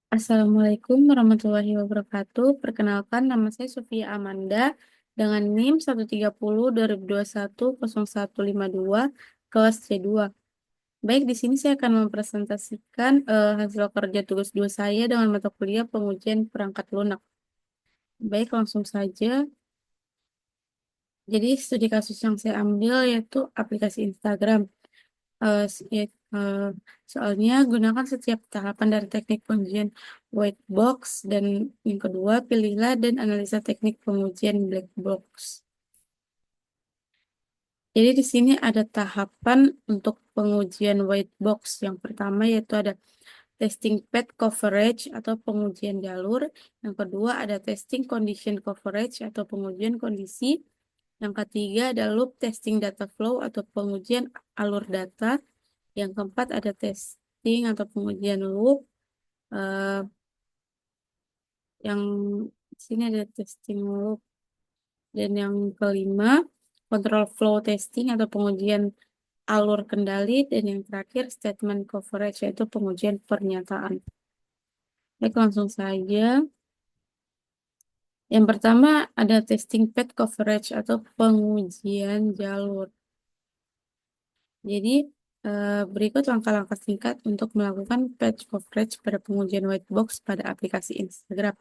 Assalamualaikum warahmatullahi wabarakatuh. Perkenalkan, nama saya Sofia Amanda dengan NIM 130 2021 0152 kelas C2. Baik, di sini saya akan mempresentasikan hasil kerja tugas 2 saya dengan mata kuliah pengujian perangkat lunak. Baik, langsung saja. Jadi, studi kasus yang saya ambil yaitu aplikasi Instagram. Eh, soalnya gunakan setiap tahapan dari teknik pengujian white box, dan yang kedua pilihlah dan analisa teknik pengujian black box. Jadi di sini ada tahapan untuk pengujian white box. Yang pertama yaitu ada testing path coverage atau pengujian jalur. Yang kedua ada testing condition coverage atau pengujian kondisi. Yang ketiga ada loop testing data flow atau pengujian alur data. Yang keempat ada testing atau pengujian loop. Eh, yang di sini ada testing loop. Dan yang kelima, control flow testing atau pengujian alur kendali. Dan yang terakhir, statement coverage, yaitu pengujian pernyataan. Baik, langsung saja. Yang pertama ada testing path coverage atau pengujian jalur. Jadi, berikut langkah-langkah singkat untuk melakukan path coverage pada pengujian white box pada aplikasi Instagram.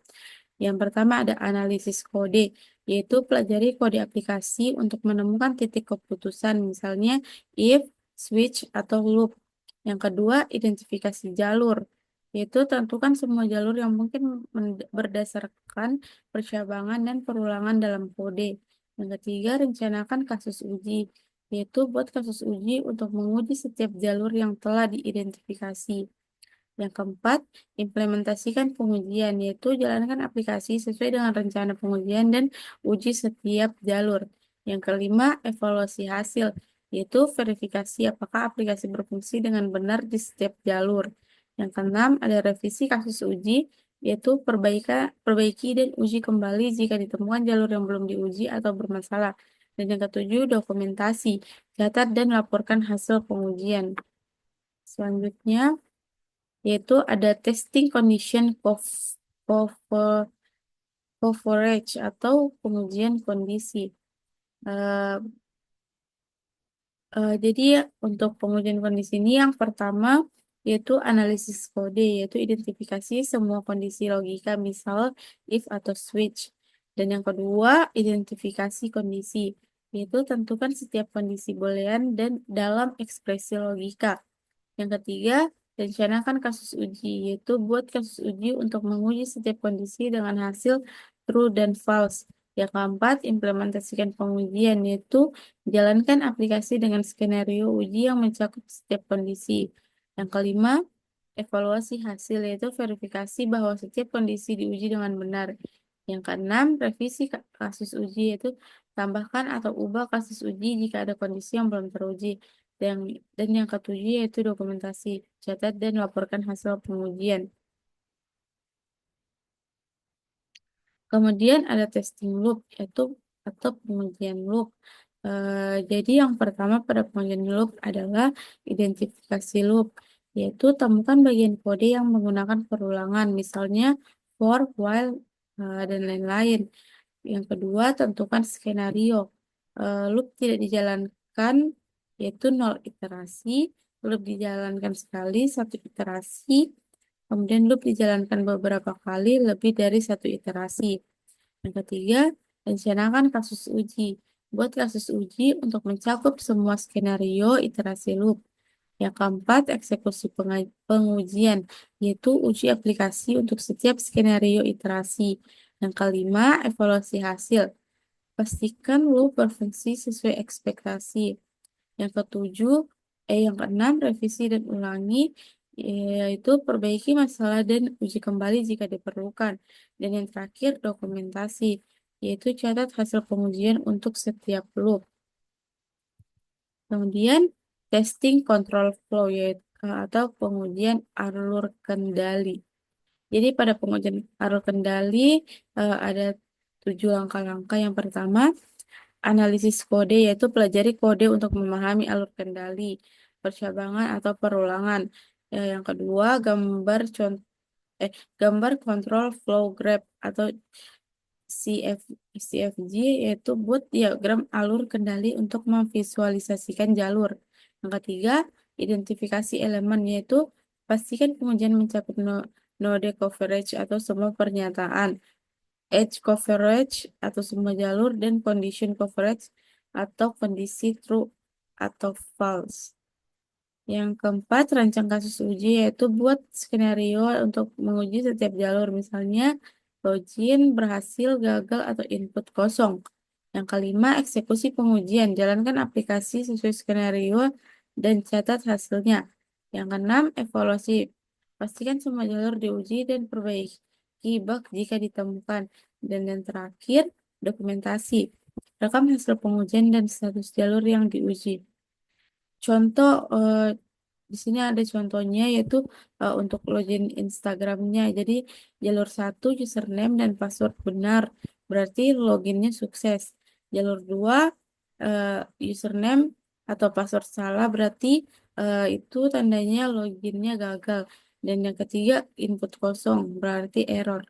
Yang pertama ada analisis kode, yaitu pelajari kode aplikasi untuk menemukan titik keputusan, misalnya if, switch, atau loop. Yang kedua, identifikasi jalur, yaitu tentukan semua jalur yang mungkin berdasarkan percabangan dan perulangan dalam kode. Yang ketiga, rencanakan kasus uji, yaitu buat kasus uji untuk menguji setiap jalur yang telah diidentifikasi. Yang keempat, implementasikan pengujian, yaitu jalankan aplikasi sesuai dengan rencana pengujian dan uji setiap jalur. Yang kelima, evaluasi hasil, yaitu verifikasi apakah aplikasi berfungsi dengan benar di setiap jalur. Yang keenam, ada revisi kasus uji, yaitu perbaiki dan uji kembali jika ditemukan jalur yang belum diuji atau bermasalah. Dan yang ketujuh, dokumentasi, catat dan laporkan hasil pengujian. Selanjutnya, yaitu ada testing condition cover- coverage atau pengujian kondisi. Eh, jadi untuk pengujian kondisi ini yang pertama yaitu analisis kode, yaitu identifikasi semua kondisi logika, misal if atau switch. Dan yang kedua, identifikasi kondisi, yaitu tentukan setiap kondisi boolean dan dalam ekspresi logika. Yang ketiga, rencanakan kasus uji, yaitu buat kasus uji untuk menguji setiap kondisi dengan hasil true dan false. Yang keempat, implementasikan pengujian, yaitu jalankan aplikasi dengan skenario uji yang mencakup setiap kondisi. Yang kelima, evaluasi hasil, yaitu verifikasi bahwa setiap kondisi diuji dengan benar. Yang keenam, revisi kasus uji, yaitu tambahkan atau ubah kasus uji jika ada kondisi yang belum teruji. Dan yang ketujuh yaitu dokumentasi, catat dan laporkan hasil pengujian. Kemudian ada testing loop, yaitu atau pengujian loop. Jadi yang pertama pada pengujian loop adalah identifikasi loop, yaitu temukan bagian kode yang menggunakan perulangan, misalnya for, while, dan lain-lain. Yang kedua, tentukan skenario. Loop tidak dijalankan, yaitu 0 iterasi. Loop dijalankan sekali, 1 iterasi. Kemudian loop dijalankan beberapa kali, lebih dari 1 iterasi. Yang ketiga, rencanakan kasus uji. Buat kasus uji untuk mencakup semua skenario iterasi loop. Yang keempat, eksekusi pengujian, yaitu uji aplikasi untuk setiap skenario iterasi. Yang kelima, evaluasi hasil. Pastikan loop berfungsi sesuai ekspektasi. Yang ketujuh, yang keenam, revisi dan ulangi, yaitu perbaiki masalah dan uji kembali jika diperlukan. Dan yang terakhir, dokumentasi, yaitu catat hasil pengujian untuk setiap loop. Kemudian, testing control flow, yaitu atau pengujian alur kendali. Jadi pada pengujian alur kendali ada 7 langkah-langkah. Yang pertama, analisis kode, yaitu pelajari kode untuk memahami alur kendali, percabangan atau perulangan. Yang kedua, gambar contoh gambar control flow graph atau CF, CFG yaitu buat diagram alur kendali untuk memvisualisasikan jalur. Yang ketiga, identifikasi elemen yaitu pastikan pengujian mencapai node coverage atau semua pernyataan, edge coverage atau semua jalur, dan condition coverage atau kondisi true atau false. Yang keempat, rancang kasus uji yaitu buat skenario untuk menguji setiap jalur, misalnya login, berhasil, gagal, atau input kosong. Yang kelima, eksekusi pengujian. Jalankan aplikasi sesuai skenario dan catat hasilnya. Yang keenam, evaluasi. Pastikan semua jalur diuji dan perbaiki bug jika ditemukan. Dan yang terakhir, dokumentasi. Rekam hasil pengujian dan status jalur yang diuji. Contoh di sini ada contohnya yaitu untuk login Instagramnya. Jadi jalur satu username dan password benar, berarti loginnya sukses. Jalur dua eh, username atau password salah, berarti itu tandanya loginnya gagal. Dan yang ketiga input kosong, berarti error.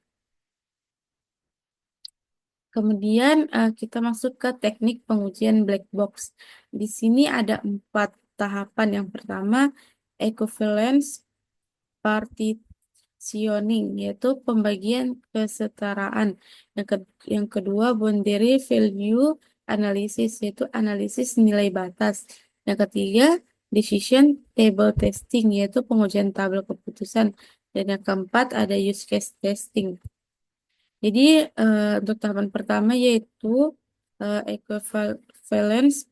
Kemudian kita masuk ke teknik pengujian black box. Di sini ada 4 tahapan. Yang pertama, equivalence partitioning, yaitu pembagian kesetaraan. Yang kedua, boundary value analysis, yaitu analisis nilai batas. Yang ketiga, decision table testing, yaitu pengujian tabel keputusan. Dan yang keempat, ada use case testing. Jadi untuk tahapan pertama yaitu equivalence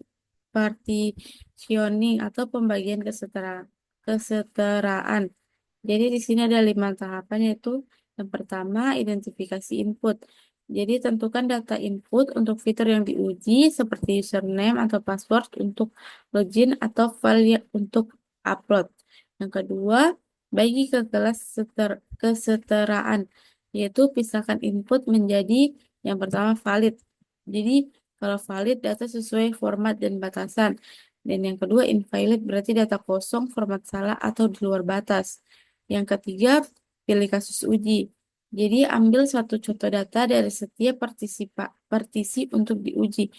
partitioning atau pembagian kesetaraan. Jadi di sini ada 5 tahapan yaitu yang pertama identifikasi input. Jadi tentukan data input untuk fitur yang diuji seperti username atau password untuk login atau file untuk upload. Yang kedua, bagi ke kelas kesetaraan, yaitu pisahkan input menjadi yang pertama valid. Jadi kalau valid data sesuai format dan batasan. Dan yang kedua invalid berarti data kosong, format salah atau di luar batas. Yang ketiga, pilih kasus uji. Jadi ambil satu contoh data dari setiap partisi untuk diuji.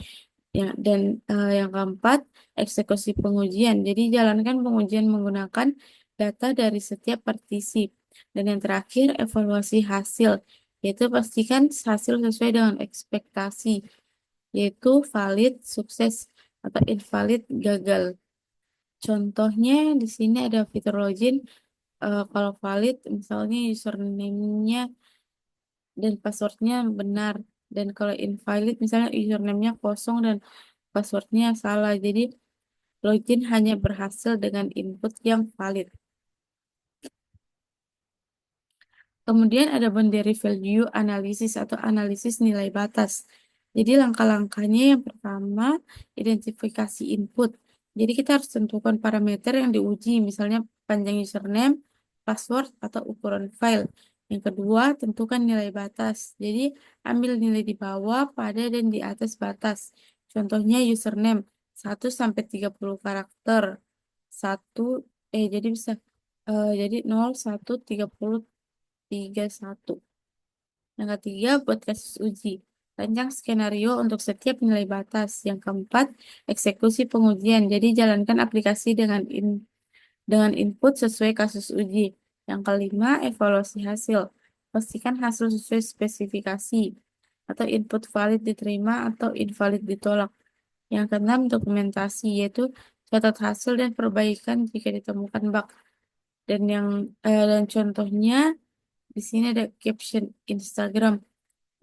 Ya, dan yang keempat, eksekusi pengujian. Jadi jalankan pengujian menggunakan data dari setiap partisi. Dan yang terakhir, evaluasi hasil, yaitu pastikan hasil sesuai dengan ekspektasi, yaitu valid, sukses, atau invalid, gagal. Contohnya di sini ada fitur login. Kalau valid, misalnya username-nya dan passwordnya benar. Dan kalau invalid, misalnya username-nya kosong dan passwordnya salah. Jadi login hanya berhasil dengan input yang valid. Kemudian ada boundary value analysis atau analisis nilai batas. Jadi langkah-langkahnya yang pertama, identifikasi input. Jadi kita harus tentukan parameter yang diuji, misalnya panjang username, password, atau ukuran file. Yang kedua, tentukan nilai batas. Jadi ambil nilai di bawah, pada, dan di atas batas. Contohnya username 1 sampai 30 karakter. Satu, jadi bisa jadi 0, 1, 30, 31. Yang ketiga, buat kasus uji. Rancang skenario untuk setiap nilai batas. Yang keempat, eksekusi pengujian. Jadi jalankan aplikasi dengan input sesuai kasus uji. Yang kelima, evaluasi hasil. Pastikan hasil sesuai spesifikasi atau input valid diterima atau invalid ditolak. Yang keenam, dokumentasi, yaitu catat hasil dan perbaikan jika ditemukan bug. Dan contohnya di sini ada caption Instagram.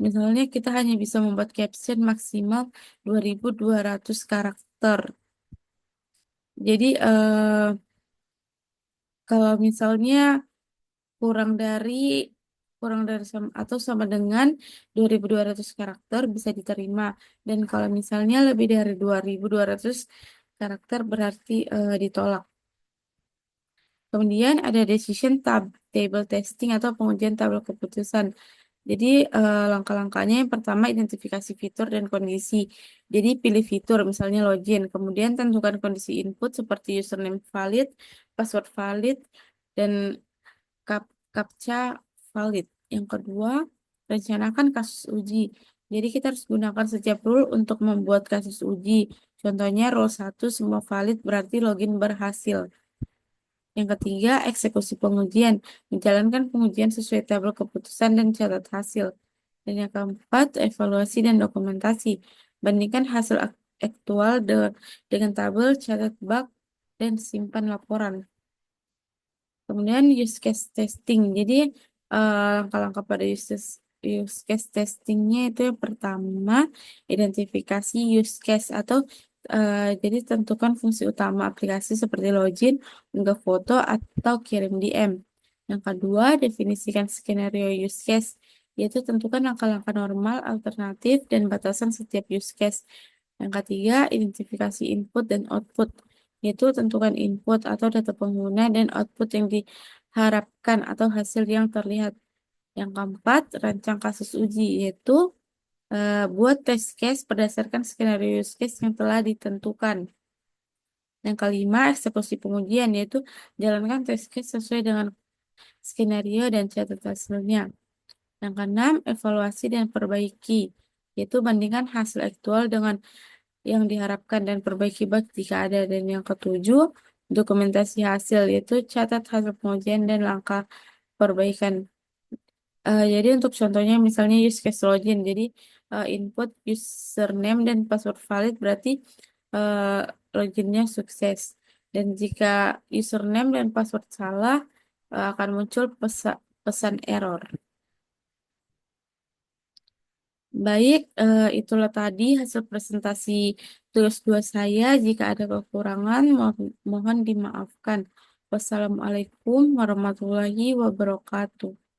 Misalnya kita hanya bisa membuat caption maksimal 2.200 karakter. Jadi kalau misalnya kurang dari atau sama dengan 2.200 karakter bisa diterima. Dan kalau misalnya lebih dari 2.200 karakter berarti ditolak. Kemudian ada decision table testing atau pengujian tabel keputusan. Jadi langkah-langkahnya yang pertama identifikasi fitur dan kondisi. Jadi pilih fitur misalnya login, kemudian tentukan kondisi input seperti username valid, password valid, dan captcha valid. Yang kedua, rencanakan kasus uji. Jadi kita harus gunakan setiap rule untuk membuat kasus uji. Contohnya rule 1 semua valid berarti login berhasil. Yang ketiga, eksekusi pengujian. Menjalankan pengujian sesuai tabel keputusan dan catat hasil. Dan yang keempat, evaluasi dan dokumentasi. Bandingkan hasil aktual dengan tabel, catat bug, dan simpan laporan. Kemudian use case testing. Jadi langkah-langkah pada use case testingnya itu yang pertama identifikasi use case atau jadi tentukan fungsi utama aplikasi seperti login, unggah foto atau kirim DM. Yang kedua definisikan skenario use case, yaitu tentukan langkah-langkah normal, alternatif, dan batasan setiap use case. Yang ketiga identifikasi input dan output, yaitu tentukan input atau data pengguna dan output yang diharapkan atau hasil yang terlihat. Yang keempat, rancang kasus uji, yaitu buat test case berdasarkan skenario use case yang telah ditentukan. Yang kelima, eksekusi pengujian, yaitu jalankan test case sesuai dengan skenario dan catat hasilnya. Yang keenam, evaluasi dan perbaiki, yaitu bandingkan hasil aktual dengan yang diharapkan dan perbaiki bug jika ada. Dan yang ketujuh, dokumentasi hasil, yaitu catat hasil pengujian dan langkah perbaikan. Jadi untuk contohnya misalnya use case login, jadi input username dan password valid berarti uh, loginnya sukses. Dan jika username dan password salah, akan muncul pesan error. Baik, itulah tadi hasil presentasi tugas 2 saya. Jika ada kekurangan, mohon dimaafkan. Wassalamualaikum warahmatullahi wabarakatuh.